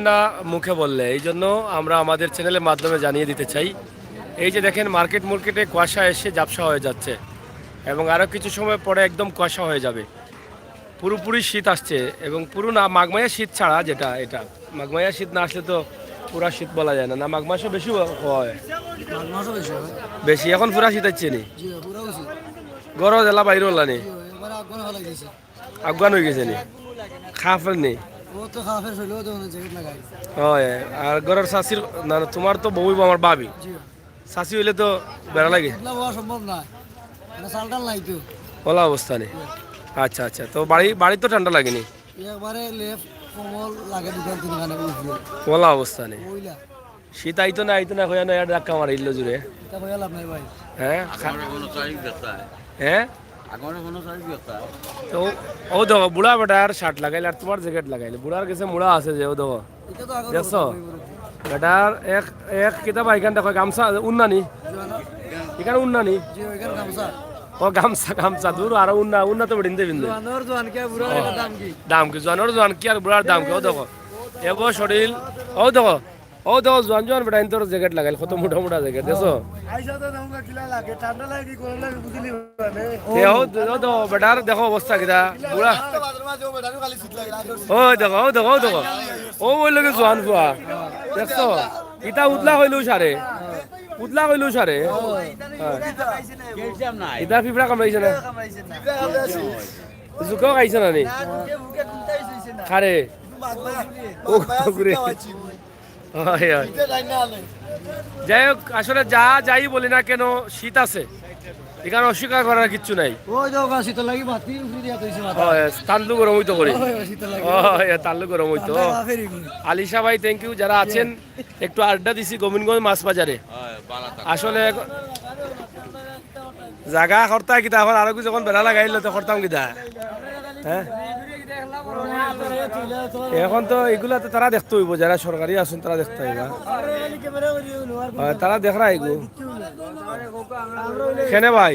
না মুখে বললে, এই জন্য আমরা আমাদের চ্যানেলের মাধ্যমে জানিয়ে দিতে চাই। এই যে দেখেন মার্কেটে কুয়াশা এসে ঝাপসা হয়ে যাচ্ছে এবং আরও কিছু সময় পরে একদম কুয়াশা হয়ে যাবে। পুরোপুরি শীত আসছে এবং পুরো না মাঘমায়া শীত ছাড়া যেটা এটা মাঘমায়া শীত না আসলে তো পুরা শীত বলা যায় না। না মাঘ মাসও বেশি হয়, বেশি এখন পুরা শীত হচ্ছে নি গরম জেলা বাইরে হল্লা নি আফগান হয়ে গেছে নি খাফের নি। হয় আর ঘরের শাশির না তোমার তো বউ আমার ভাবি শাশি হইলে তো বেড়া লাগে ওলা অবস্থা নেই। আচ্ছা আচ্ছা, তো বাড়ি তো ঠান্ডা লাগেনি ওলা অবস্থা নেই। শীত আইতো না হইয়া না ধাক্কা মারিল জুড়ে। হ্যাঁ হ্যাঁ তো ও দেখো বুড়া বেটার শার্ট লাগাইলে আর তোমার জ্যাকেট লাগাইলে বুড়ার কাছে মুড়া আছে যে ও দেখো দেখছো বেটার এক এক কিতাব এখান দেখো গামছা উন্নানি এখানে উন্নানি ও গামছা গামছা দূর আর উন্না তো বেড়িন দেবিন দাম কি জোয়ানোর জোয়ান কি আর বুড়ার দাম কি ও দেখো এগো শরীর ও দেখো জোয়ান বেটা তোর জ্যাকেট লাগাইল কত মোটা মোটা জ্যাকেট দেখছো বেটার দেখো অবস্থা কিটা বুড়া ও দেখো ও বললো কি জোয়ান ফুয়া দেখছো ইটা উতলা হইলো সারে ইটা ফিফড়া কামড়াইছে না জুকাও খাইছে না নি খারে ও ঘুরে যাই হোক আসলে যাই বলি না কেন শীত আছে এখানে অস্বীকার করার কিচ্ছু নাই। তাল্লু গরম হইতো করে তাল্লু গরম হইতো। আলিশা ভাই থ্যাংক ইউ। যারা আছেন একটু আড্ডা দিছি গোবিন্দগঞ্জ মাছ বাজারে। আসলে জাগা খরতা কিতা এখন আরো যখন বেড়া লাগাইল তো খরতাম কিতা হ্যাঁ এখন তো এগুলা তো তারা দেখতে হইব যারা সরকারি আছেন তারা দেখতে হইব তারা দেখরা এগু কেনে ভাই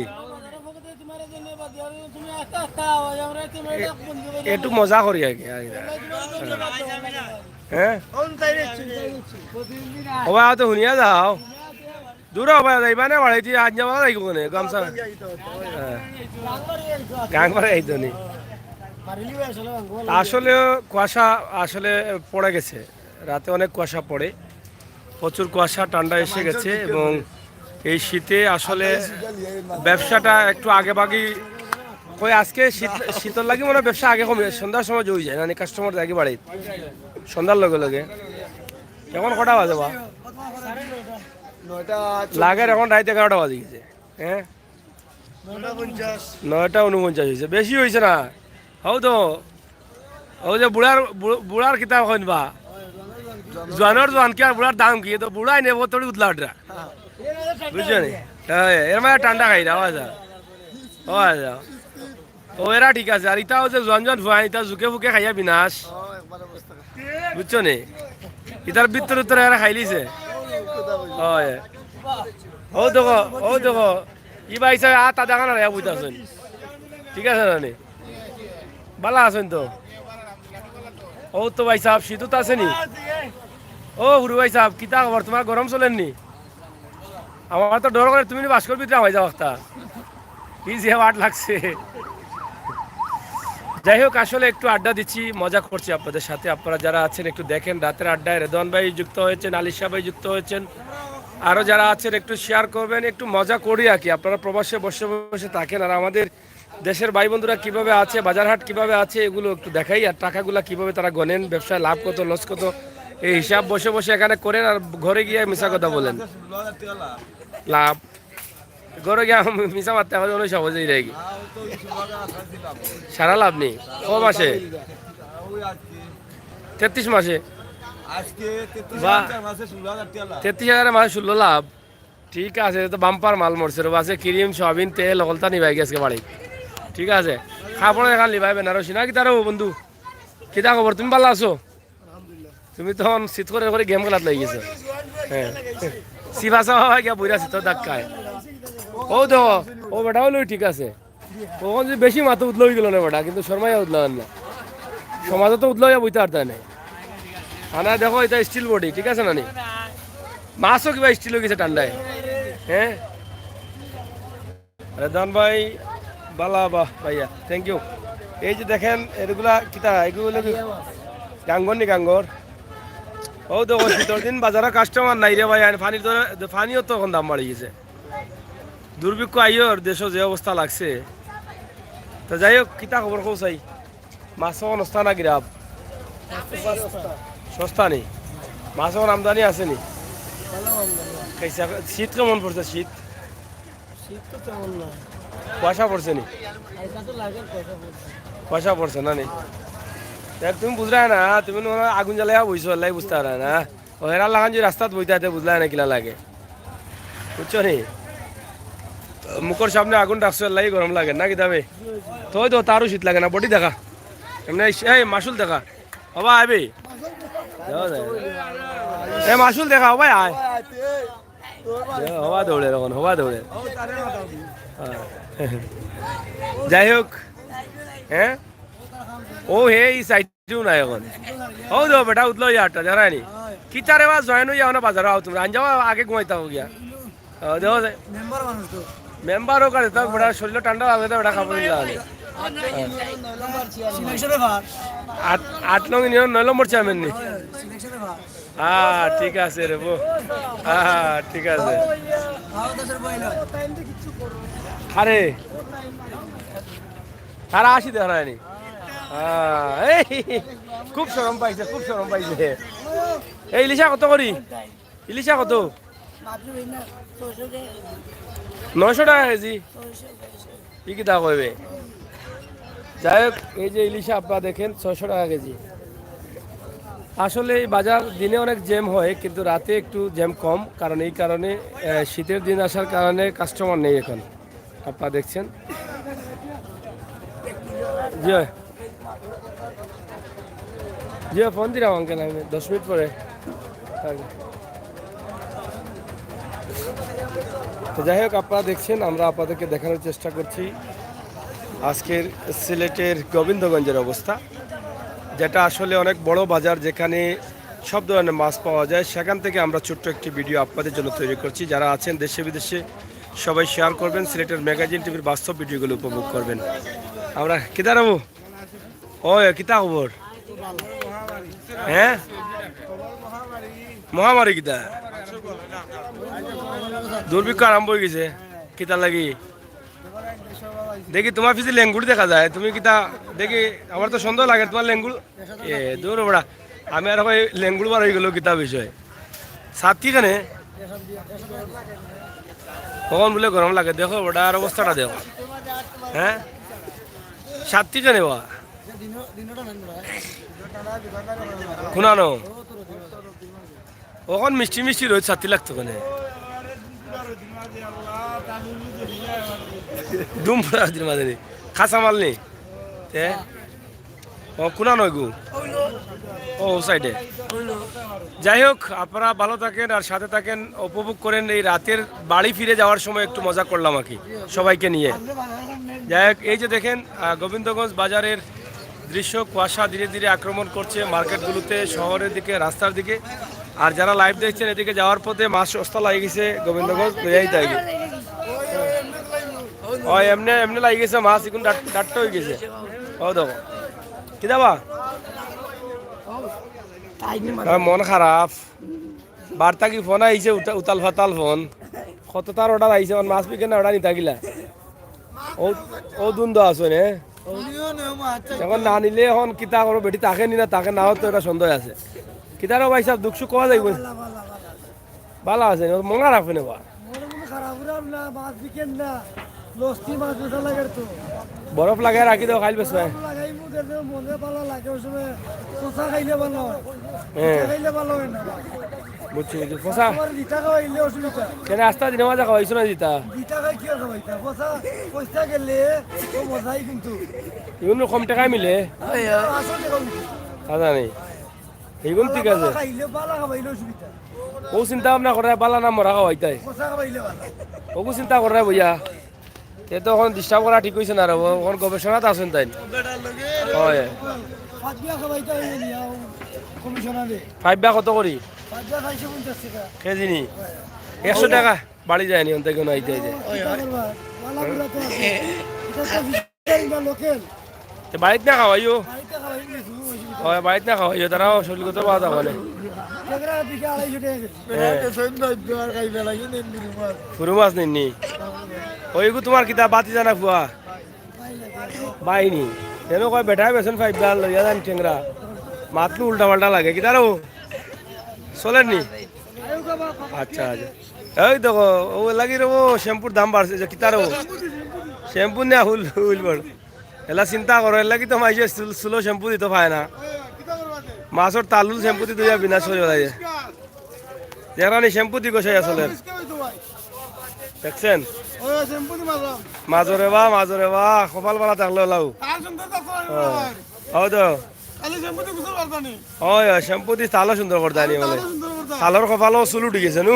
একটু মজা করি আর কি হ্যাঁ ওবা তো শুনিয়া যাও দূর হবা যাইবা না বাড়াইতে আজ যাবা যাইব কোনে গামছা গাং করে আইতো নি। আসলে কুয়াশা আসলে পড়ে গেছে, রাতে অনেক কুয়াশা পড়ে, প্রচুর কুয়াশা ঠান্ডা এসে গেছে এবং এই শীতে আসলে ব্যবসাটা একটু আগে বাগি কই আজকে শীতল লাগে মনে ব্যবসা আগে কমে সন্ধ্যার সময় জড়ি যায় না কাস্টমার আগে বাড়ে সন্ধ্যার লগে লগে। এখন কটা বাজে বা লাগের এখন রাইতে 11টা বাজে গেছে হ্যাঁ 9:49 হয়েছে, বেশি হয়েছে না। হও তো ও যে বুড়ার কিতাব হইন বা জোয়ান কি আর বুড়ার দাম কি তো বুড়াই নেবো তোর উতলাটা বুঝছো নি এর মানে ঠান্ডা খাই না ও এরা ঠিক আছে। আর ইটাও যে জোয়ান ফুয়াই ইটা জুকে ফুকে খাইয়া বিনাশ বুঝছো নি ইটার ভিতর উত্তর এরা খাইলিছে ও দেখো ই বাইসা তা দেখা না বুঝতেছেন ঠিক আছে না বালা আছেন তো ও তো ভাই সাহেব শীত আছে নি ও হুরু ভাই সাহেব কিতা খবর তোমার গরম চলেননি? আমার তো ডর করে তুমি বাস্কর ভিতরে হয়ে যাও একটা কি যে ওয়াট লাগছে। যাই হোক আসলে একটু আড্ডা দিচ্ছি, মজা করছি আপনাদের সাথে। আপনারা যারা আছেন একটু দেখেন রাতের আড্ডায় রেদওয়ান ভাই যুক্ত হয়েছেন, আলিশা ভাই যুক্ত হয়েছেন, আরও যারা আছেন একটু শেয়ার করবেন, একটু মজা করি আর কি। আপনারা প্রবাসে বসে বসে থাকেন আর আমাদের দেশের ভাই বন্ধুরা কীভাবে আছে, বাজারহাট কীভাবে আছে এগুলো একটু দেখাই আর টাকাগুলো কীভাবে তারা গণেন, ব্যবসায় লাভ কত লস কত এই হিসাব বসে বসে এখানে করেন আর ঘরে গিয়ে মিশা কথা বলেন। লাভ ঘরে গিয়ে মিশা মারতে হবে অনেক সহজেই রেখে সারা লাভ নেই। ক মাসে 33 মাসে 33,000 মাসে 16 লাভ। ঠিক আছে তো বাম্পার মাল মরছে আছে ক্রিম সয়াবিন তেল অলতা নিবাই গেছে বাড়ি। ঠিক আছে খাপড়ে এখান লিবাই বেনারসি না কি তারও বন্ধু কিতা খবর? তুমি ভালো আছো? তুমি তখন শীত করে গেম খেলাত লাগি গেছো হ্যাঁ সিফাসা হয় গিয়া বইরা শীত ধাক্কায় ও দেখো ও বেটাও লই ঠিক আছে তখন যে বেশি মাথা উদল হয়ে গেল না বেটা কিন্তু শর্মাইয়া উদলান না সমাজে তো উদলাইয়া বইতে আর তাই নাই আনা দেখো এটা স্টিল বডি ঠিক আছে নানি মাছও কিবা স্টিল হয়ে গেছে ঠান্ডায় হ্যাঁ রেদান ভাই বালা বাহ ভাইয়া থ্যাংক ইউ এই যে দেখেন এগুলা কিতা এগুলো গাঙ্গর নি গাঙ্গর ও দেখো শীতের দিন বাজারে কাস্টমার নাই রে ভাই পানির তো পানিও তো এখন দাম বাড়ি গেছে দুর্ভিক্ষ আইয়র দেশ যে অবস্থা লাগছে তো যাই হোক কিতা খবর কৌ চাই মাছ অবস্থা না গিরাব সস্তা নি মাছ আমদানি আছে নি শীত কেমন পড়ছে শীত কুয়াশা পড়ছে নি কুয়াশা পড়ছে না নি দেখ তুমি বুঝলা না তুমি আগুন জ্বালাই বইছো আল্লাহ বুঝতে পারা না ও হেরা লাগান যে রাস্তাত বইতে আছে বুঝলা না কিলা লাগে বুঝছো নি মুখর সামনে আগুন ডাকছো আল্লাহ গরম লাগে না কি দাবে তো তো তারও শীত লাগে না বডি দেখা এমনি এই মাসুল দেখা হবা আবি এ মাসুল দেখা হবাই আয় হবা দৌড়ে এখন হবা দৌড়ে যাই হোক হ্যাঁ ও হে এই সাইডও নাই এখন ও দো বেটা উতলো ইয়ারটা জানানি কি তারে বা জয়েন হইয়া না বাজার আও তুমি আনজাও আগে ঘুমাইতা হো গিয়া দেখো মেম্বার মানুষ তো মেম্বারও করে তো বেটা শরীর ঠান্ডা লাগে তো বেটা খাবো দিলা আট নং ইউনিয়ন 9 নম্বর চেয়ারম্যান নি হ্যাঁ ঠিক আছে রে বো হ্যাঁ ঠিক আছে আরে তারা আসি দেখানি খুব সরম পাইছে খুব সরম পাইছে এই ইলিশা কত করি ইলিশা কত 900 টাকা কেজি কি কি তা কইবে যাই হোক এই যে ইলিশা আপনারা দেখেন 600 টাকা কেজি আসলে এই বাজার দিনে অনেক জ্যাম হয় কিন্তু রাতে একটু জ্যাম কম কারণ এই কারণে শীতের দিন আসার কারণে কাস্টমার নেই এখন আপনারা দেখছেন জি জি ফোন দিলাম আঙ্কেল আমি 10 মিনিট পরে তো যাই হোক আপনারা দেখছেন আমরা আপনাদেরকে দেখানোর চেষ্টা করছি আজকের সিলেটের গোবিন্দগঞ্জের অবস্থা যেটা আসলে অনেক বড় বাজার যেখানে সব ধরনের মাছ পাওয়া যায় সেখান থেকে আমরা ছোট্ট একটি ভিডিও আপনাদের জন্য তৈরি করছি যারা আছেন দেশে বিদেশে সবাই শেয়ার করবেন সিলেটের ম্যাগাজিন টিভির বাস্তব ভিডিওগুলো উপভোগ করবেন আমরা কিতা রাবো ও কিতা খবর হ্যাঁ মহামারী কিতা দুর্ভিক্ষ আরম্ভ হয়ে গেছে কিতা লাগি দেখি তোমার পিছিয়ে লেঙ্গুড় দেখা যায় তুমি কিতা দেখি আমার তো সুন্দর লাগে তোমার লেঙ্গুড় এ দূর বড়া আমি আর ওই লেঙ্গুড় বার হয়ে গেল কিতা বিষয় সাথী কেনে কখন বলে গরম লাগে দেখো ওটার অবস্থাটা দেখো হ্যাঁ সাতটি কেনে বা শুনানো ওখন মিষ্টি মিষ্টি রোজ সাথী লাগতো কেনে দুম দিন মাঝে খাসা মাল নেই ও কোনা নয় গু ও সাইডে যাই হোক আপনারা ভালো থাকেন আর সাথে থাকেন উপভোগ করেন এই রাতের বাড়ি ফিরে যাওয়ার সময় একটু মজা করলাম আর কি সবাইকে নিয়ে যাই হোক এই যে দেখেন গোবিন্দগঞ্জ বাজারের দৃশ্য কুয়াশা ধীরে ধীরে আক্রমণ করছে মার্কেটগুলোতে শহরের দিকে রাস্তার দিকে আর যারা লাইভ দেখছেন এদিকে যাওয়ার পথে মাছ সস্তা লাগে গেছে গোবিন্দগঞ্জ বেজাই তাই ও এমনি এমনি লাগে গেছে মাছ এখন ডাট্টা হয়ে গেছে ও দেখো কি দাবা মন খারাপ বার্তা কি ফোন আইছে উতাল ফাতাল ফোন কত তার অর্ডার আইছে মাছ বিকেন অর্ডার নিতে গিলা ও দুন্দ আছো নে এখন না নিলে এখন কিতা করো বেটি তাকে নি না তাকে নাও তো এটা সন্দেহ আছে কিতারও ভাই সাহেব দুঃখ সুখ কোয়া যাইব ভালো আছে মঙ্গা রাখবে না বা বরফ লাগাই রাখি দাও খাইল বেশ বুঝছি বুঝছি ফসা কেন আস্তা দিনে মাজা খাওয়াইছো না জিতা এগুলো কম টাকায় মিলে আদা নেই এগুলো ঠিক আছে ও চিন্তা ভাবনা করে বালা না মরা খাওয়াইতাই ওগু চিন্তা করে বইয়া এ তো এখন ডিস্টার্ব করা ঠিক হয়েছে না আর এখন গবেষণাতে আছেন তাই হয় ফাইবা কত করি কেজি নি 100 টাকা বাড়ি যায়নি অন্তে কোনো আইতে আইতে বাড়িতে না খাওয়াইও হয় বাড়িতে না খাওয়াইও তারাও শরীর কত পাওয়া যাবে না ফুরু মাছ নিননি ওইগু তোমার কিতা বাতি জানা ফুয়া বাইনি কেন কয় বেটাই বেসন ফাইবা লইয়া যান টেংরা মাতলু উল্টা পাল্টা লাগে কি তারও চলেননি আচ্ছা আচ্ছা এই দেখো ও লাগি রবো শ্যাম্পুর দাম বাড়ছে যে কি তারও শ্যাম্পু নেওয়া হুল হুল বড় এলা চিন্তা করো এলা কি তো মাইছে সুলো শ্যাম্পু দিতে পায় না মাছর তালুল শ্যাম্পু দিতে যা বিনা চলে লাগে যেখানে শ্যাম্পু দি গোসাই আসলে দেখছেন মাজরে বা কপাল পালা থাকলে ওলাও হ্যাঁ তো হয় শ্যাম্পু দি তালো সুন্দর করে দানি মানে তালর কপালও চুল উঠি গেছে নু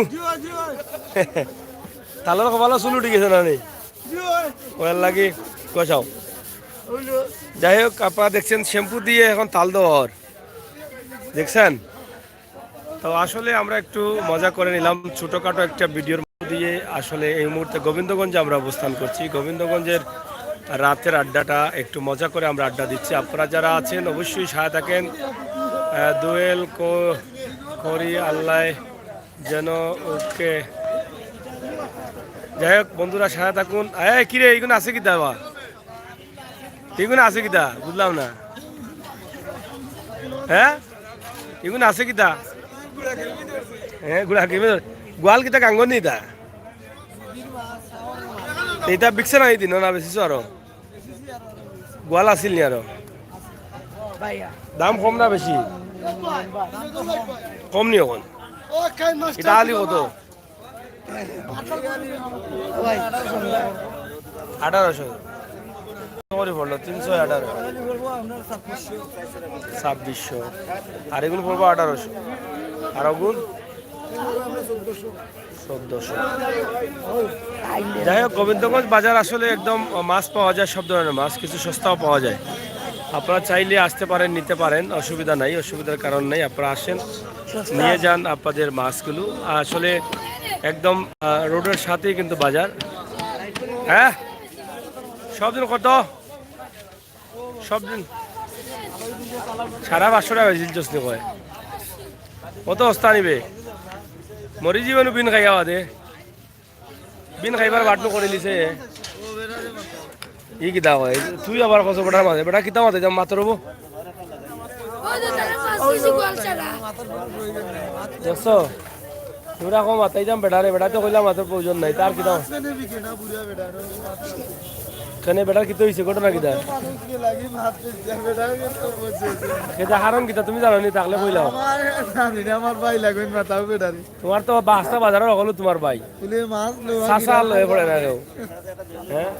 তালর কপালও চুল উঠি গেছে না নি ওর লাগি কষাও যাই হোক আপনারা দেখছেন শ্যাম্পু দিয়ে এখন তাল দেওয়ার দেখছেন তো আসলে আমরা একটু মজা করে নিলাম ছোটোখাটো একটা ভিডিওর মধ্যে দিয়ে আসলে এই মুহূর্তে গোবিন্দগঞ্জে আমরা অবস্থান করছি গোবিন্দগঞ্জের রাতের আড্ডাটা একটু মজা করে আমরা আড্ডা দিচ্ছি আপনারা যারা আছেন অবশ্যই সাথে থাকেন দোয়েল করি আল্লাহ যেন ওকে যাই হোক বন্ধুরা সাথে থাকুন কিরে এইগুলো আছে কি দাবা এগুলো আছে কিতা বুঝলাম না হ্যাঁ এগুলো আছে কিতা হ্যাঁ গুড়া কি গোয়াল কিতা কাঙ্গন নি তা এটা বিকছে না দিন না বেশি আরো গোয়াল আছিল নি আরো দাম কম না বেশি কম নি এখন এটা আলি কত 1800 পড়লো 318 2600 আর এগুলো পড়বো 1800 আর ওগুন 1400 যাই হোক গোবিন্দগঞ্জ বাজার আসলে একদম মাছ পাওয়া যায় সব ধরনের মাছ কিছু সস্তাও পাওয়া যায় আপনারা চাইলে আসতে পারেন নিতে পারেন অসুবিধা নাই অসুবিধার কারণ নেই আপনারা আসেন নিয়ে যান আপনাদের মাছগুলো আসলে একদম রোডের সাথেই কিন্তু বাজার হ্যাঁ সব দিন কত সব দিন 550 টাকা জিলচস নি কয় কত অস্তা নিবে মরি জীবন বিন খাইয়া দে বিন খাইবার বাটনো করে লিছে ই কিতা হয় তুই আবার কত বেটার মাঝে বেটা কিতা মাঝে যাম মাত্র হবো দেখছো তোরা কম মাতাই যাম বেটারে বেটা তো কইলাম মাত্র প্রয়োজন নাই তার কিতা কেনে বেটার কিতা হইছে ঘটনা কিতা কেটা হারন কিতা তুমি জানো নি তাকলে কইলাও আমার ভাই লাগবে মাতাও বেটারে তোমার তো বাসটা বাজারে হলো তোমার ভাই তুলে মাছ সাসা লয়ে পড়ে না কেউ হ্যাঁ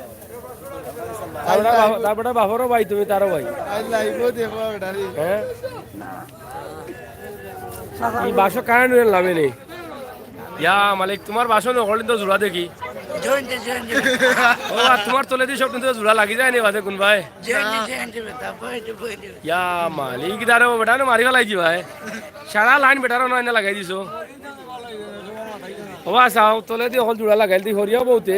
তারপরে বাবারও ভাই তুমি তারও ভাই হ্যাঁ এই বাসো কারণ লাভে নেই ইয়া মালিক তোমার বাসন হলেন তো জোড়া দেখি ও তোমার তলে দিয়ে সব কিন্তু জোড়া লাগি যায় নি বাসে কোন ভাই ইয়া মালিক দাঁড়ো বেটা মারি ফেলাইছি ভাই সারা লাইন বেটারও নয় না লাগাই দিছো ও চাও তলে দিয়ে হল জোড়া লাগাই দি হরিয়া বহুতে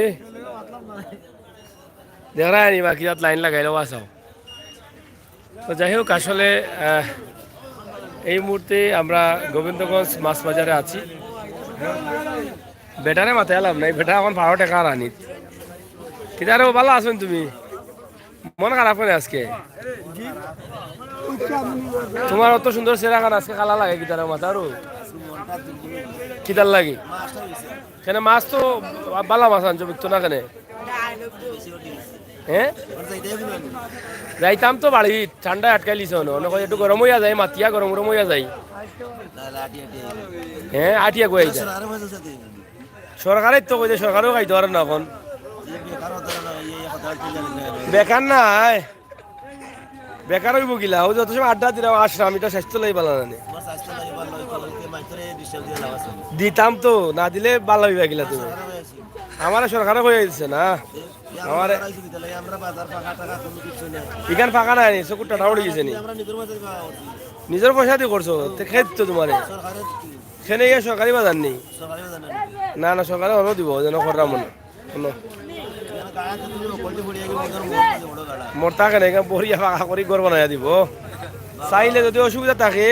দেখা নি বাকি লাইন লাগাইলো চাও তো যাই হোক আসলে এই মুহূর্তে আমরা গোবিন্দগঞ্জ মাছ বাজারে আছি বেটারে মাথায় এলাম নাই বেটা এখন 12 টাকা আনি কিদারে ভালো আছেন তুমি মন খারাপ করে আজকে তোমার অত সুন্দর চেরা খান আজকে কালা লাগে কিদারে মাথা আরো কিদার লাগে কেন মাছ তো বালা মাছ আনছো বিকতো না কেন হ্যাঁ যাইতাম তো বাড়ি ঠান্ডায় আটকাই লিছ একটু গরম হইয়া যায় মাতিয়া গরম গরম হইয়া যায় হ্যাঁ আটিয়া কই সরকারের তো কইছে সরকারও খাইতে পারে না এখন বেকার নাই বেকার হইব কিলা ও যত সময় আড্ডা দিলাম আসলাম আমি তো স্বাস্থ্য লাগি পালা না দিতাম তো না দিলে ভালো হইবা কিলা তুমি আমার সরকারে কই দিছে না আমার এখান ফাঁকা নাই চকুর টাটা উড়ে গেছে নি নিজের পয়সা দিয়ে করছো তো খেয়ে দিত তোমারে খেনে গিয়ে সরকারি বাজার নেই না না সরকারি হলেও দিব যেন খররা মনে শোনো মোর থাকে না বড়িয়া ফাঁকা করে গড় বানাইয়া দিব চাইলে যদি অসুবিধা থাকে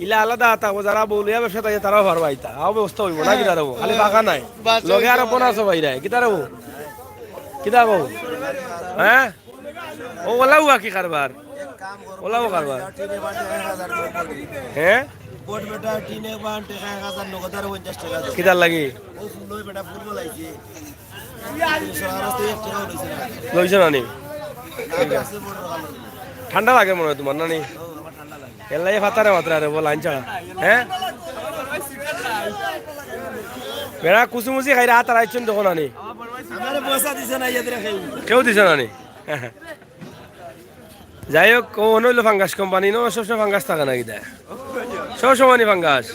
ইলা আলাদা থাকবো যারা বলিয়া ব্যবসা থাকে তারাও পারবা ইতা আও ব্যবস্থা হইব না কিতা দেবো খালি ফাঁকা নাই লগে আর বোনা আছো বাইরে কিতা দেবো কিতা কো হ্যাঁ ও ওলাও কি কারবার ওলাও কারবার হ্যাঁ কিতার লাগি লইছে নানি ঠান্ডা লাগে মনে হয় তোমার নানি এলাই ফাতারে মাত্রা রে বল আনছা হ্যাঁ বেড়া কুচুমুচি খাই রা তার আইছেন তখন নানি কেউ দিছে নানি যাই হোক কোন হইলো ফাঙ্গাস কোম্পানি নো সবসময় ফাঙ্গাস থাকে নাকি দেয় সবসময় ফাঙ্গাস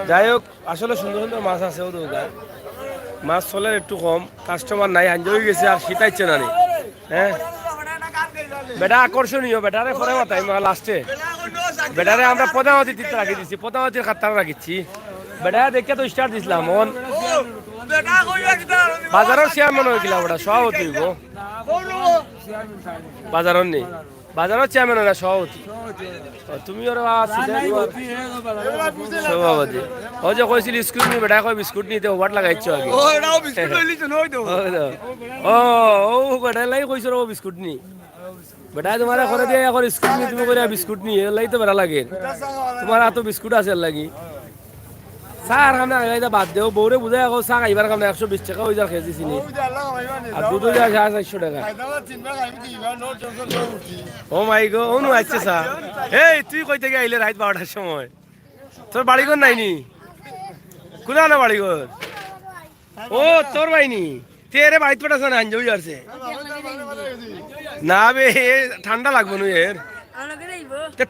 যাই হোক আসলে সুন্দর সুন্দর মাছ আছে ও দোকান মাছ চলের একটু কম কাস্টমার নাই আঞ্জই গেছে আর শীতাইছে না হ্যাঁ বেটা আকর্ষণীয় বেটারে পরে মাথায় লাস্টে বেটারে আমরা প্রধানমন্ত্রী তীর্থ রাখি দিচ্ছি প্রধানমন্ত্রীর খাতার রাখিছি বেটা দেখে তো স্টার দিছিলাম মন বাজারের শেয়ার মনে হয়েছিল ওটা সভাপতি হইব বাজারের নেই বাজারের চেয়ারম্যান ওরা সভাপতি তুমি ওরা সভাপতি ও যে কইছিল স্কুল নিয়ে বেটা কই বিস্কুট নিতে ওভার লাগাইছো আগে ও ও বেটা লাই কইছো ও বিস্কুট নি বেটা তোমার করে দিয়ে এখন স্কুল নিয়ে তুমি করে বিস্কুট নিয়ে লাই তো বেড়া লাগে তোমার এত বিস্কুট আছে লাগি চার কামনা এটা বাদ দেও বউরে বুঝাই আকৌ চা খাইবার কামনা 120 টাকা হয়ে যা খেয়েছি চিনি আর দুধ যা 400 টাকা ও মাই গো অনু আইছে চা এই তুই কই থেকে আইলে রাত 12টার সময় তোর বাড়ি ঘর নাই নি কোনা না বাড়ি ঘর ও তোর বাইনি তেরে বাড়িতে পেটাছ না আঞ্জই আসছে না বে ঠান্ডা লাগবে নু এর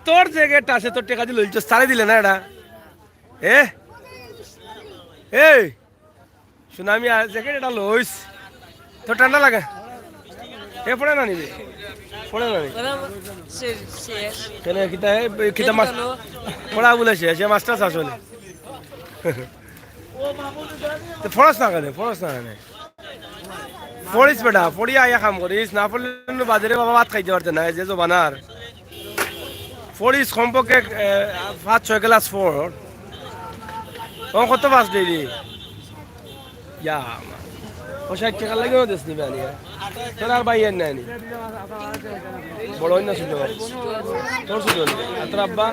তোর জায়গাটা আছে তোর টাকা দিয়ে লইছ সারে দিলে না এটা এ এই শোনা আমি জ্যাকেট এটা লইস তো ঠান্ডা লাগে এ পড়ে না নিবে পড়ে না কেন কিতা কিতা মাছ পড়া বলেছে সে মাছটা আসলে তো ফরস না কেন ফরস না কেন পড়িস বেটা পড়ি আয়া কাম করিস না পড়লে বাজারে বাবা ভাত খাইতে পারতে না যে বানার পড়িস কমপক্ষে 5-6 গ্লাস ফোর ও কত মাছ ডেইলি ইয়া ও 60 টাকা লাগেও দিস নিবে আনি তোর আর বাইয়ের নাই নি বড় না শুধু তোর শুধু আর তোর আব্বা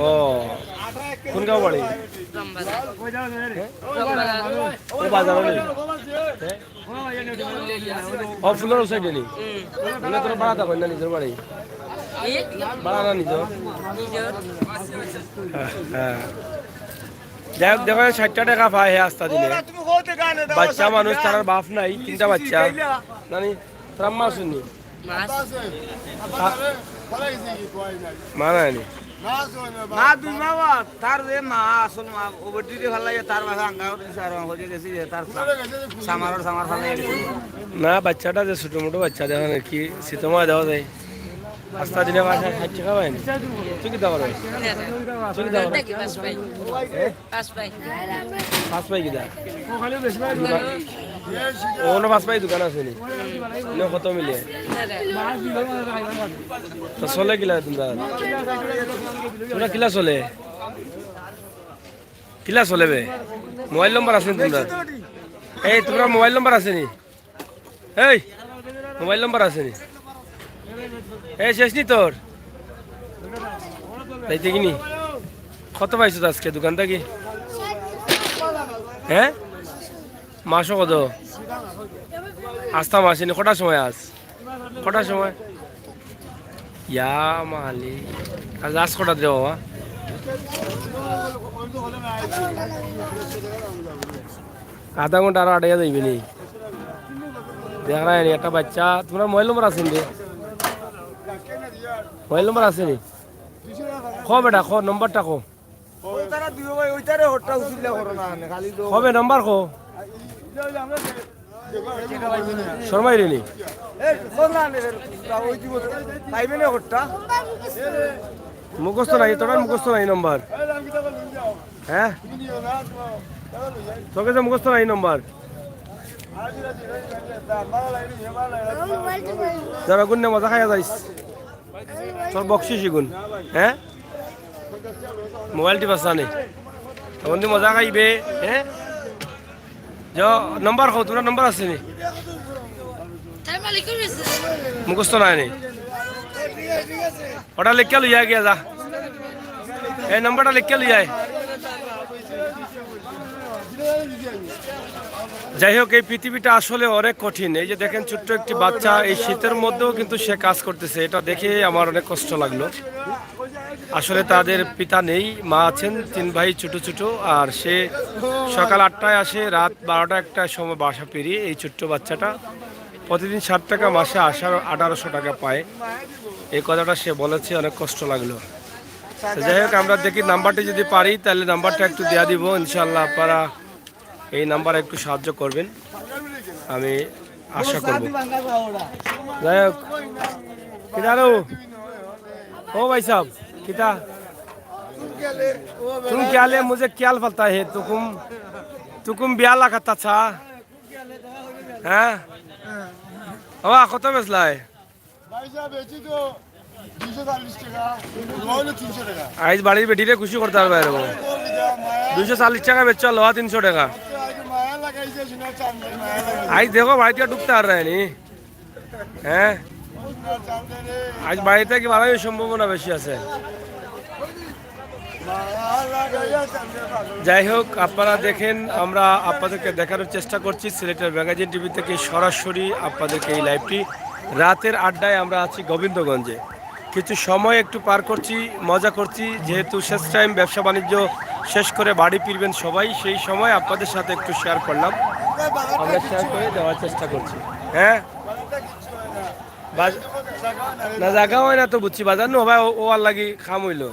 ও কোন গাঁও বাড়ি ও বাজারে ও ফুলের সাইডে নি মানে তোর ভাড়া থাকো না নিজের বাড়ি ভাড়া না নিজের হ্যাঁ দেখ দেখো 60 টাকা পায় আস্তা দিলে বাচ্চা মানুষ তার বাপ নাই 3টা বাচ্চা নানি তোর আম্মা শুনি মা নাই মা দুই মা বা তার যে মা আসল মা ওবটিতে ভাল লাগে তার মাথা আঙ্গাও দিছে আর হয়ে গেছে যে তার সামার ভাল লাগে না বাচ্চাটা যে ছোট মোটো বাচ্চা দেখো কি শীতময় দেওয়া যায় আস্তা দিলে বাসা 60 টাকা পায় তুই কি দাও তুই কি দাও পাঁচ পাই কি দা ও পাঁচ পাই দোকান আছে নি কত মিলে তো চলে কিলা তোমরা কিলা চলে কিলা চলে বে মোবাইল নম্বর আছে তোমরা এই তোমরা মোবাইল নম্বর আছে নি এই মোবাইল নম্বর আছে নি এই শেষ নি তোর তাইতে কিনি কত পাইছো আজকে দোকান থেকে হ্যাঁ মাসও কত আস্তা মাসিনি কটার সময় আস কটার সময় ইয়া মালি আজ আস কটা দেব বাবা আধা ঘন্টা আরো আটাইয়া যাইবে নি দেখ নি একটা বাচ্চা তোমার মোবাইল নম্বর আছে নি মোবাইল নম্বর আছে নি খো বেটা খো নম্বরটা খো কবে নম্বর খো শর্মাই রেনি মুখস্থ নাই তোর মুখস্থ নাই নম্বর হ্যাঁ তোকে যে মুখস্থ নাই নম্বর যারা গুণ মজা খাইয়া যাইস তোর বক্সি শিগুন হ্যাঁ মোবাইল টিপাস জানে তখন মজা খাইবে হ্যাঁ নম্বর খাও তোমার নম্বর আছে নি মুখস্থ নাই নি ওটা লিখে লইয়া গিয়া যা এই নম্বরটা লিখে লইয়া যাই হোক এই পৃথিবীটা আসলে অনেক কঠিন এই যে দেখেন ছোট্ট একটি বাচ্চা এই শীতের মধ্যেও কিন্তু সে কাজ করতেছে এটা দেখে আমার অনেক কষ্ট লাগলো আসলে তাদের পিতা নেই মা আছেন 3 ভাই ছোট ছোট আর সে সকাল 8টায় আসে রাত 12টা 1টার সময় বাসা পেরিয়ে এই ছোট্ট বাচ্চাটা প্রতিদিন 60 টাকা মাসে 1800 টাকা পায় এই কথাটা সে বলেছে অনেক কষ্ট লাগলো যাই হোক আমরা দেখি নাম্বারটি যদি পারি তাহলে নাম্বারটা একটু দেওয়া দিব ইনশাল্লাহ আপনারা এই নাম্বারে একটু সাহায্য করবেন আমি আশা করব যাই হোক কিদারো ओ भाई साहब किता तुम क्या ले मुझे क्या पता है तुकुम ब्याला खाता था हैं हवा कत बेचला है ভাই সাহেব বেচি তো 240 টাকা লোহা 300 টাকা आज बाड़ी बेटी रे खुशी करता है 240 টাকা बेचा लोहा 300 টাকা মায়া লাগাইছে শোনা চান মায়া লাগাইছে आज देखो भाई क्या डूबता आ रहा है नहीं हैं আজ বাড়িতে কি ভালোই সম্ভাবনা বেশি আছে যাই হোক আপনারা দেখেন আমরা আপনাদেরকে দেখানোর চেষ্টা করছি সিলেটের ম্যাগাজিন টিভি থেকে সরাসরি আপনাদেরকে এই লাইভটি রাতের আড্ডায় আমরা আছি গোবিন্দগঞ্জে কিছু সময় একটু পার করছি মজা করছি যেহেতু শেষ টাইম ব্যবসা বাণিজ্য শেষ করে বাড়ি ফিরবেন সবাই সেই সময় আপনাদের সাথে একটু শেয়ার করলাম আমরা শেয়ার করে দেওয়ার চেষ্টা করছি হ্যাঁ না জায়গা হয় না তো বুঝছি বাজার নো ভাই ও আর লাগি খাম হইলো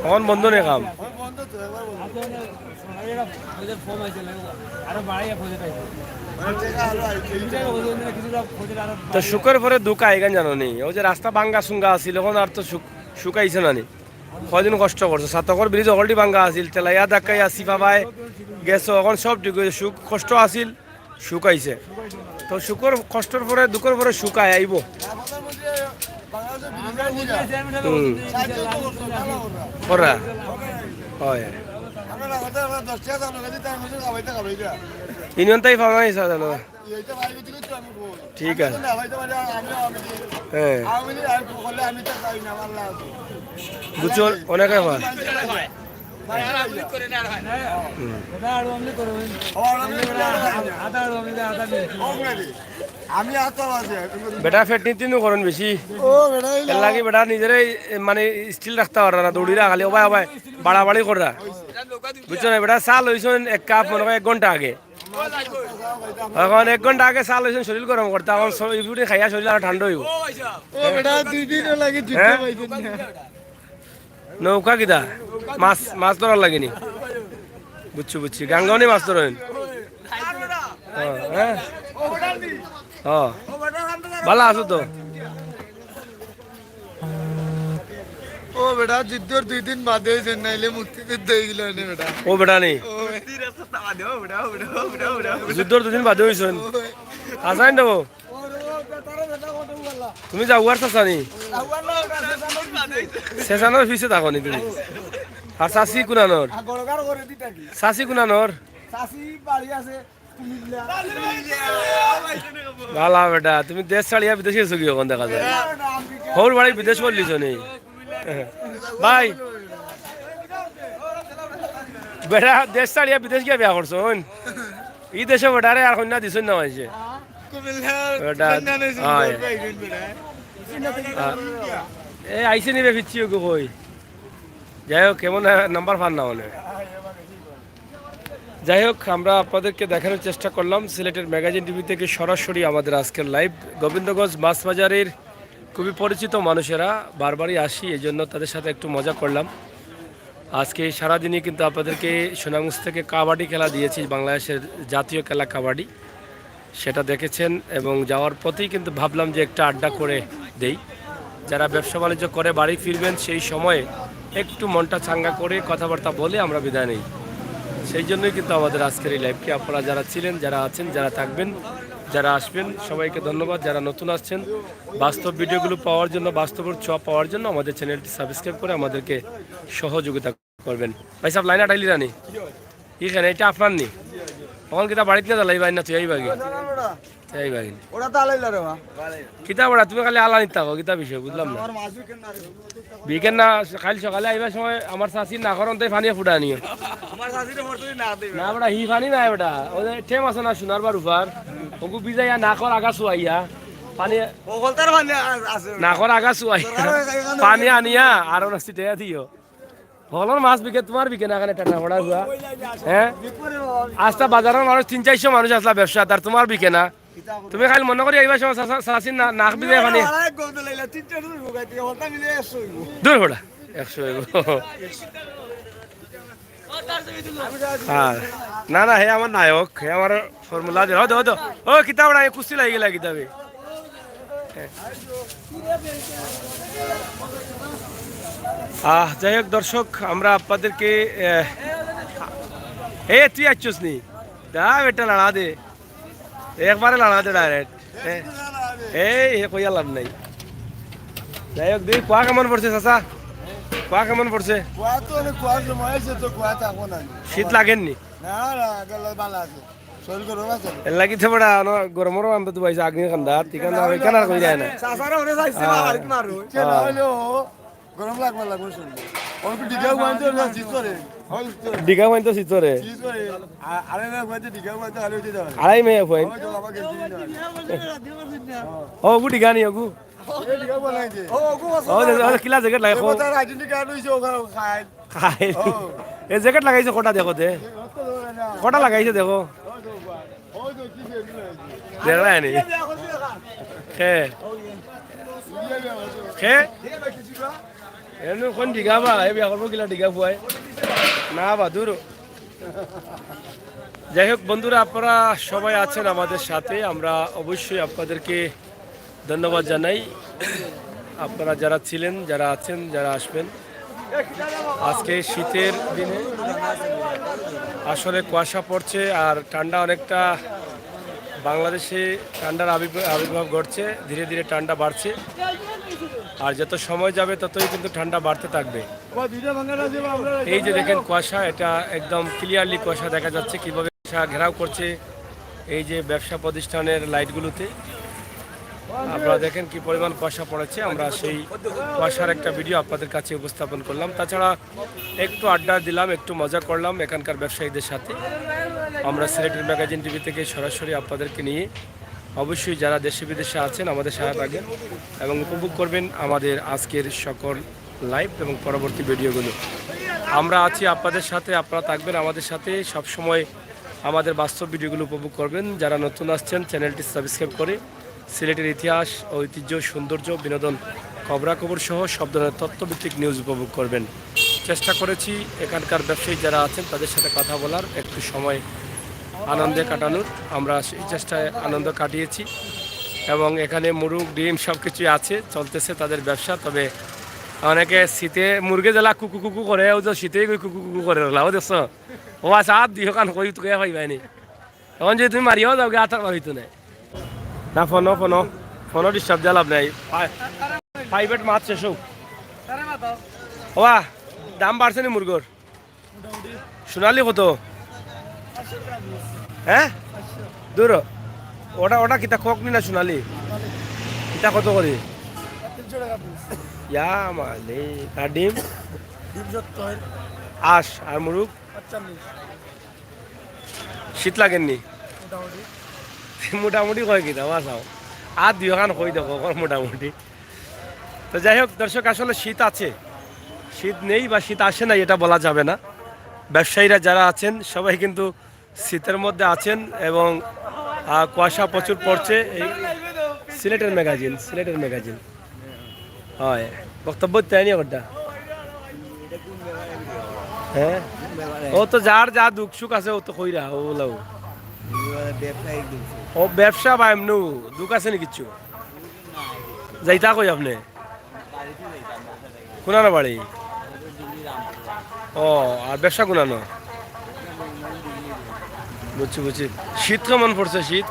এখন বন্ধ নেই কাম তো শুকর পরে দুকা এখান জানো নি ও যে রাস্তা বাঙ্গা সুঙ্গা আছিল এখন আর তো শুকাইছে না নি কদিন কষ্ট করছো সাতকর ব্রিজ অলরেডি বাঙ্গা আছিল তেলাইয়া ধাক্কাইয়া সিফা ভাই গেছো এখন সব ঠিক হয়েছে সুখ কষ্ট আছিল শুকাইছে তো শুকর কষ্টর পরে দুঃখের পরে শুকায় আইব ওরা হয় ইউনিয়ন তাই পাওয়া নাই জানো ঠিক আছে হ্যাঁ বুঝছো অনেকে হয় বেটা ফেট নীতি করেন বেশি এর লাগে বেটা নিজেরাই মানে স্টিল রাখতে পারে না দৌড়িরা খালি ওবাই ওবাই বাড়াবাড়ি করা বুঝছো না বেটা চাল হয়েছেন 1 কাপ মনে হয় 1 ঘন্টা আগে এখন 1 ঘন্টা আগে চাল হয়েছেন শরীর গরম করতে এখন ইফুটি খাইয়া শরীর আর ঠান্ডা হইব নৌকা কিদা মাছ ধরার লাগেনি বুঝছি গাঙ্গাওনি মাছ ধরেন হ্যাঁ ভালো আছো তো ও বেটা যুদ্ধর 2 দিন বাদে নাইলে মুক্তিযুদ্ধ হইছিল না বেটা ও বেটা নেই যুদ্ধর 2 দিন বাদে হইছেন আসাইন দেবো তুমি যাওয়ার চাচা নি শেষানোর পিছিয়ে থাকো নি তুমি আর চাষি কুনানোর চাষি কুনানোর ভালো বেটা তুমি দেশ ছাড়িয়া বিদেশে গেছো কি এখন দেখা যায় হোর বাড়ি বিদেশ করলিছ নি ভাই বেটা দেশ ছাড়িয়া বিদেশ গিয়ে বিয়া করছো ই দেশে বেটারে আর কন্যা দিছ না হয়েছে এই আইসে নিবে ফিরছি ওকে কই যাই হোক কেমন নাম্বার পান না মানে যাই হোক আমরা আপনাদেরকে দেখানোর চেষ্টা করলাম সিলেটের ম্যাগাজিন টিভি থেকে সরাসরি আমাদের আজকের লাইভ গোবিন্দগঞ্জ মাছ বাজারের খুবই পরিচিত মানুষেরা বারবারই আসি এই জন্য তাদের সাথে একটু মজা করলাম আজকে সারাদিনই কিন্তু আপনাদেরকে সুনামগঞ্জ থেকে কাবাডি খেলা দিয়েছি, বাংলাদেশের জাতীয় খেলা কাবাডি, সেটা দেখেছেন। এবং যাওয়ার পথেই কিন্তু ভাবলাম যে একটা আড্ডা করে দেই। যারা ব্যবসা বাণিজ্য করে বাড়ি ফিরবেন সেই সময়ে একটু মনটা চাঙ্গা করে কথাবার্তা বলে আমরা বিদায় নেই। সেই জন্যই কিন্তু আমাদের আজকের এই লাইভটি। আপনারা যারা ছিলেন, যারা আছেন, যারা থাকবেন, যারা আসবেন, সবাইকে ধন্যবাদ। যারা নতুন আসছেন, বাস্তব ভিডিওগুলো পাওয়ার জন্য, বাস্তবের ছোঁয়া পাওয়ার জন্য আমাদের চ্যানেলটি সাবস্ক্রাইব করে আমাদেরকে সহযোগিতা করবেন। ভাই সাহেব লাইনা টাইলি রানি এখানে এটা আপনার নি তখন কিতা বাড়িতে না লাই না তুই এই বাগি এই বাগি কিতা বড়া তুমি খালি আলা নিতে থাকো, কিতা বিষয় বুঝলাম না। বিকেল না কাল সকালে আইবার সময় আমার শাশির না করন তাই ফানিয়ে ফুটা নিও না বড়া হি ফানি না বেটা ওই ঠেম আছে না সোনার বার উপার ওগু বিজাইয়া নাকর আগা চুয়াইয়া পানি নাকর আগা চুয়াইয়া পানি আনিয়া আর সিটে দিও হলর মাছ বিকে তোমার বিকে না এখানে টাকা পড়া হুয়া। হ্যাঁ আজটা বাজারের মানুষ 300-400 মানুষ আসলা ব্যবসা, তার তোমার বিকে না। তুমি খালি মনে করি এইবার সময় শাশির নাক বিজে ফানি দূর হড়া 100 হ্যাঁ না না হে আমার নায়ক, হে আমার ফর্মুলা দে হতো হতো ও কিতাব না কুস্তি লাগি গেলা কিতাবে। যাই হোক দর্শক, আমরা আপনাদেরকে তুই আসছিস নি দা বেটা লড়া দে একবারে লড়া দে ডাইরেক্ট এই কইয়া লাভ নাই। যাই হোক দেখি কুয়া কেমন পড়ছে চাচা, কুয়া কেমন পড়ছে? শীত লাগেননি লাগিতে পড়া গরমেরও আনতে তো পাইছে আগ্নি কান্দা ঠিকানা কেনার কই যায় না গরম লাগবে লাগবে শুনবো অল্প ডিগা ওয়ান্তে জিতরে ডিগা হইতো সিতরে আরে না ওয়ান্তে ডিগা ওয়ান্তে আলো দিতে হবে আড়াই মেয়ে হই ও গু ডিগা নি ওগু ডিগা বলাই দে ও কিলা জ্যাকেট লাগে ও তার আইডেন্টি কার্ড হইছে ওখানে খায় খাই এই জ্যাকেট লাগাইছে কোটা দেখো দে কোটা লাগাইছে দেখো দেখলা নি খে খে এনে কোন ডিগা বা এই বিয়া করবো কিলা ডিগা ফুয়াই না বা দূর। যাই হোক বন্ধুরা, আপনারা সবাই আছেন আমাদের সাথে, আমরা অবশ্যই আপনাদেরকে ধন্যবাদ জানাই। আপনারা যারা ছিলেন, যারা আছেন, যারা আসবেন। আজকে শীতের দিনে আসলে কুয়াশা পড়ছে আর ঠান্ডা অনেকটা বাংলাদেশে ঠান্ডার আবির্ভাব ঘটছে, ধীরে ধীরে ঠান্ডা বাড়ছে। আর যত সময় যাবে ততই কিন্তু ঠান্ডা বাড়তে থাকবে। এই যে দেখেন কুয়াশা, এটা একদম ক্লিয়ারলি কুয়াশা দেখা যাচ্ছে কিভাবে কুয়াশা ঘেরাও করছে এই যে ব্যবসা প্রতিষ্ঠানের লাইটগুলোতে। আপনারা দেখেন কি পরিমাণ কুয়াশা পড়েছে। আমরা সেই কুয়াশার একটা ভিডিও আপনাদের কাছে উপস্থাপন করলাম। তাছাড়া একটু আড্ডা দিলাম, একটু মজা করলাম এখানকার ব্যবসায়ীদের সাথে। আমরা সিলেটের ম্যাগাজিন টিভি থেকে সরাসরি আপনাদেরকে নিয়ে অবশ্যই যারা দেশে বিদেশে আছেন আমাদের সাথে থাকবেন এবং উপভোগ করবেন আমাদের আজকের সকল লাইভ এবং পরবর্তী ভিডিওগুলো। আমরা আছি আপনাদের সাথে, আপনারা থাকবেন আমাদের সাথে সবসময়, আমাদের বাস্তব ভিডিওগুলো উপভোগ করবেন। যারা নতুন আসছেন চ্যানেলটি সাবস্ক্রাইব করে সিলেটের ইতিহাস, ঐতিহ্য, সৌন্দর্য, বিনোদন, খবরাখবর সহ সব ধরনের তথ্যভিত্তিক নিউজ উপভোগ করবেন। চেষ্টা করেছি এখানকার ব্যবসায়ী যারা আছেন তাদের সাথে কথা বলার, একটু সময় আনন্দে কাটানোর। আমরা সেই চেষ্টায় আনন্দ কাটিয়েছি এবং এখানে মুরগ, ডিম সব কিছুই আছে, চলতেছে তাদের ব্যবসা। তবে অনেকে শীতে মুরগে জ্বালা কুকু কুকু করে, ও যে শীতেই কুকু কুকু করে লাও দেখছ ও আচ্ছা আর দিও কান কই তো পাইবানি এখন যদি তুমি মারিও যাও গে আঠার হইতো না না ফোনও ডিস্টার্ব দেওয়া লাভ নাই। প্রাইভেট মাছ শেষ হোক ওয়া দাম বাড়ছে নি মুরগোর? সোনালি কত? হ্যাঁ দূর ওটা ওটা কিতা কক নি না সোনালি কিতা কত করে? ইয়া মালে আর ডিম আশ আর মুরগ শীত লাগেননি? মোটামুটি কয় কিতা চাও আর দুই খান কই দেখো মোটামুটি। তো যাই হোক দর্শক, আসলে শীত আছে, শীত নেই বা শীত আসে না এটা বলা যাবে না। ব্যবসায়ীরা যারা আছেন সবাই কিন্তু শীতের মধ্যে আছেন এবং কুয়াশা প্রচুর পড়ছে। এই সিলেটের ম্যাগাজিন হয় বক্তব্য তাই নিয়ে ওটা হ্যাঁ ও তো যার যা দুঃখ সুখ আছে ও তো কইরা ও লাও ব্যবসায়িক দিন ও ব্যবসা বা এমনু দুঃখ আছে নি কিছু যাইতা কই আপনি কোনানো বাড়ি ও আর ব্যবসা কোনানো বুঝছি বুঝছি শীত কেমন পড়ছে শীত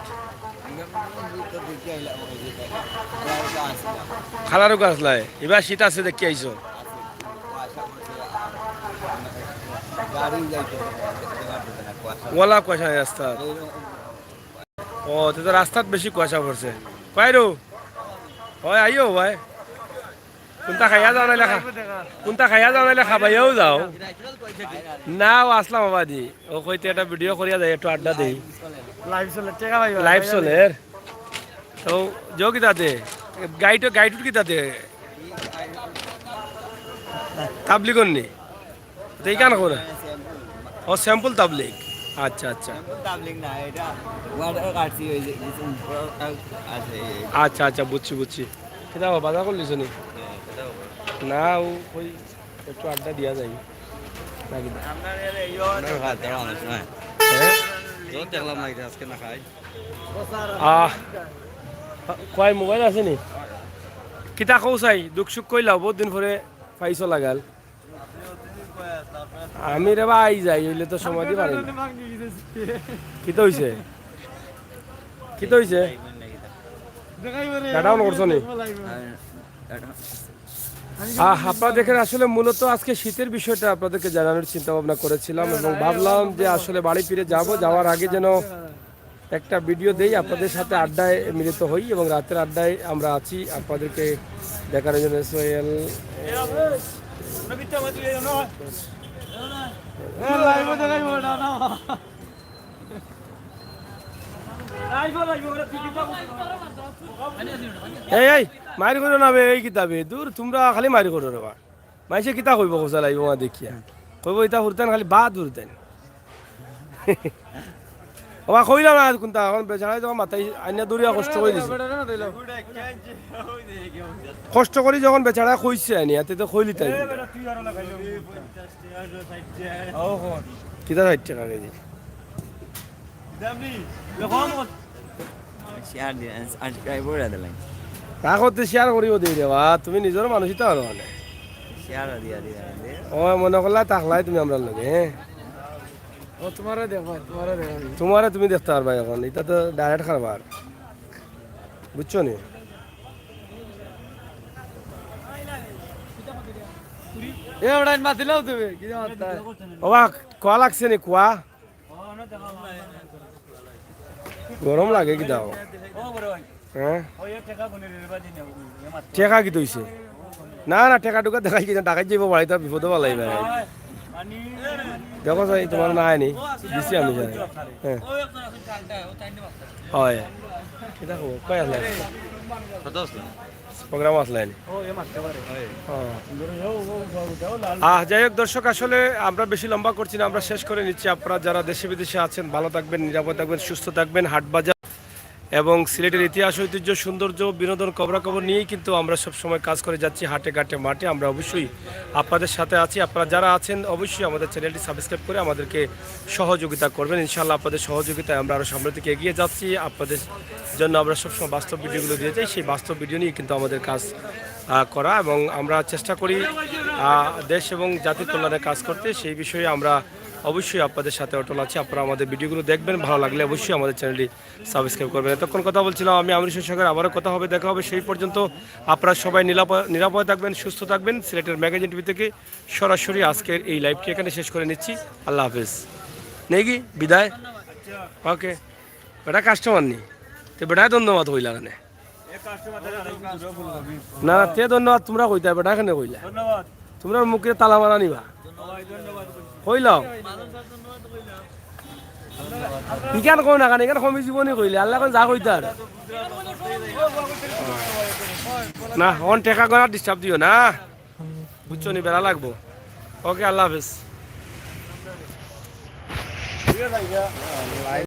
খালারও গাছ লাই এবার শীত আছে দেখি আইছো ওলা কুয়াশা রাস্তা ও তো রাস্তাত বেশি কুয়াশা পড়ছে কয় রো হয় আইও ভাই কোনটা খাইয়া যাও নাইলে কোনটা খাইয়া যাও নাইলে খাবাইয়াও যাও না ও আসলাম আবাদি ও কইতে একটা ভিডিও করিয়া যায় একটু আড্ডা দেই লাইভ চলে তো যাও কি তাতে গাইড কি তাতে তাবলিগ নি তো এই কান করে ও স্যাম্পল তাবলিগ আচ্ছা আচ্ছা আচ্ছা আচ্ছা বুঝছি বুঝছি কিনা বাজার করলিস নি না ও ওই একটু আড্ডা দিয়া যায় নাকি কয় মোবাইল আছে নি কিতা কৌ চাই দুঃখ সুখ কইলাও বহুত দিন পরে পাইছ লাগাল আমি রে বা আই যাই হইলে তো সময় দি পারি কিতা হইছে কিতা হইছে কাটাও করছো নি আপনারা দেখেন আসলে মূলত আজকে শীতের বিষয়টা আপনাদেরকে জানানোর চিন্তা ভাবনা করেছিলাম এবং ভাবলাম যে আসলে বাড়ি ফিরে যাওয়ার আগে যেন একটা ভিডিও দেই আপনাদের সাথে আড্ডায় মিলিত হই এবং রাতের আড্ডায় আমরা আছি আপনাদেরকে দেখানোর জন্য সোহেল এই মারি করো না এই কিতাবে দূর তোমরা খালি মারি করো রে মাইসে কিতা কইব কোসা লাগবে মা দেখিয়া কইব ইতা হুরতেন খালি বাদ হুরতেন ওবা কইলাম না কোনটা এখন বেচারাই যখন মাথায় আইনা দূরিয়া কষ্ট করে দিছে কষ্ট করি যখন বেচারা কইছে আনি এতে তো কইলি তাই কিতা 60 টাকা কেজি কাকতে শেয়ার করিব দিই দেবা তুমি নিজের মানুষই তো আর মানে ও মনে করলা তাকলাই তুমি আমরা লগে হ্যাঁ তোমারে তুমি দেখতে পারবা এখন এটা তো ডাইরেক্ট খাবার বুঝছো নি ওবা কোয়া লাগছে নি কোয়া গরম লাগে কি দাও হ্যাঁ টেকা কি তৈছে না না টেকা টুকা দেখাই কি টাকাই যাইব বাড়িতে বিপদ পালাই দেখো যাই তোমার না আইনি দিছি আমি যাই হ্যাঁ হয় এটা কয় আসলে প্রোগ্রাম আসলে যাই হোক দর্শক আসলে আমরা বেশি লম্বা করছি না আমরা শেষ করে নিচ্ছি আপনারা যারা দেশে বিদেশে আছেন ভালো থাকবেন নিরাপদ থাকবেন সুস্থ থাকবেন হাটবাজার এবং সিলেটের ইতিহাস ঐতিহ্য সৌন্দর্য বিনোদন খবরাখবর নিয়েই কিন্তু আমরা সবসময় কাজ করে যাচ্ছি হাটে ঘাটে মাঠে আমরা অবশ্যই আপনাদের সাথে আছি আপনারা যারা আছেন অবশ্যই আমাদের চ্যানেলটি সাবস্ক্রাইব করে আমাদেরকে সহযোগিতা করবেন ইনশাআল্লাহ আপনাদের সহযোগিতায় আমরা আরও সামনের দিকে এগিয়ে যাচ্ছি আপনাদের জন্য আমরা সবসময় বাস্তব ভিডিওগুলো দিয়ে যাই সেই বাস্তব ভিডিও নিয়ে কিন্তু আমাদের কাজ করা এবং আমরা চেষ্টা করি দেশ এবং জাতির কল্যাণে কাজ করতে সেই বিষয়ে আমরা অবশ্যই আপনাদের সাথে অটল আছি আপনারা আমাদের ভিডিওগুলো দেখবেন ভালো লাগলে অবশ্যই আমাদের চ্যানেলটি সাবস্ক্রাইব করবেন এতক্ষণ কথা বলছিলাম আমি আমির হোসেন সাগর আবারও কথা হবে দেখা হবে সেই পর্যন্ত আপনারা সবাই নিরাপদ থাকবেন সুস্থ থাকবেন সিলেটের ম্যাগাজিন টিভি থেকে সরাসরি আজকের এই লাইভটি এখানে শেষ করে নিচ্ছি আল্লাহ হাফেজ নেই কি বিদায় ওকে বেটা কাস্টমার নেই তো বেটায় ধন্যবাদ কইলা কেন না তে ধন্যবাদ তোমরা কইতা বেটা কেন কইলা তোমরা মুখে তালা মারা নিবা কইলাম ইকান কই না কেন এখানে কমি জীবনী কইলে আল্লাহ যা কইতার না অন টেকা করা ডিস্টার্ব দিও না বুঝছো নি বেড়া লাগবো ওকে আল্লাহ হাফেজ